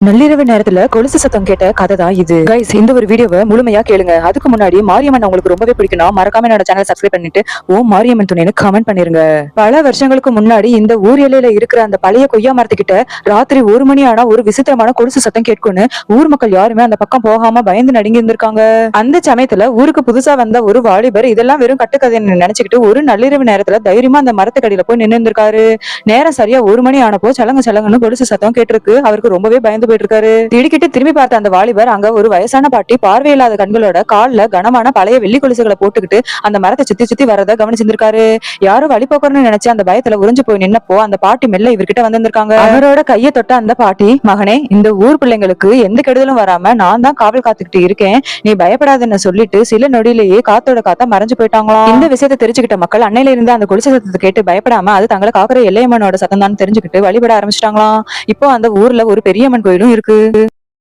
நள்ளிரவு நேரத்துல கொலுசு சத்தம் கேட்ட கதை தான் இது. கைஸ், இந்த ஒரு வீடியோவை முழுமையா கேளுங்க. அதுக்கு முன்னாடி மாரியம்மன் உங்களுக்கு ரொம்பவே பிடிக்கும்னா மறக்காம என்னோட சேனல் சப்ஸ்கிரைப் பண்ணிட்டு ஓம் மாரியம்மன் துணைன்னு கமெண்ட் பண்ணிருங்க. பல வருஷங்களுக்கு முன்னாடி இந்த ஊர் எல்லையில இருக்கிற அந்த பழைய கொய்யா மரத்துக்கிட்ட ராத்திரி 1 மணி ஆனா ஒரு விசித்திரமான கொலுசு சத்தம் கேட்கும்னு ஊர் மக்கள் யாருமே அந்த பக்கம் போகாம பயந்து நடுங்கி இருந்திருக்காங்க. அந்த சமயத்துல ஊருக்கு புதுசா வந்த ஒரு வாலிபர் இதெல்லாம் வெறும் கட்டுக்கதைன்னு நினைச்சுக்கிட்டு ஒரு நள்ளிரவு நேரத்துல தைரியமா அந்த மரத்துக்கடியில போய் நின்று இருந்திருக்காரு. நேரம் சரியா 1 மணி ஆனப்போ சலங்க சலங்கன்னு கொலுசு சத்தம் கேட்டிருக்கு. அவருக்கு ரொம்பவே பயந்து போயிட்டு இருக்காரு. திடுக்கிட்டு திரும்பி பார்த்த அந்த வாலிபர் அங்க ஒரு வயசான பாட்டி பார்வையில்லாத கண்களோட கால்ல கனமான பழைய வெள்ளி கொலுசுகளை போட்டுக்கிட்டு அந்த மரத்தை சுத்தி சுத்தி வரத கவனிச்சிருந்திருக்காரு. யாரும் வழிபோக்கணும்னு நினைச்சு அந்த பயத்துல உறிஞ்சு போய் நின்னப்போ அந்த பாட்டி மெல்ல இவர்கிட்ட வந்திருக்காங்க. அவரோட கையை தொட்ட அந்த பாட்டி, மகனே, இந்த ஊர் பிள்ளைங்களுக்கு எந்த கெடுதலும் வராம நான் தான் காவல் காத்துக்கிட்டு இருக்கேன், நீ பயப்படாதுன்னு சொல்லிட்டு சில நொடியிலேயே காத்தோட காத்தா மறைஞ்சு போயிட்டாங்களாம். இந்த விஷயத்தை தெரிஞ்சுக்கிட்ட மக்கள் அன்னையில இருந்து அந்த கொலுசு சத்தத்தை கேட்டு பயப்படாம அது தங்களை காக்குற எல்லையம்மனோட சத்தம் தான் தெரிஞ்சுக்கிட்டு வழிபட ஆரம்பிச்சிட்டாங்களாம். இப்போ அந்த ஊர்ல ஒரு பெரியம்மன் கோயிலும் இருக்கு.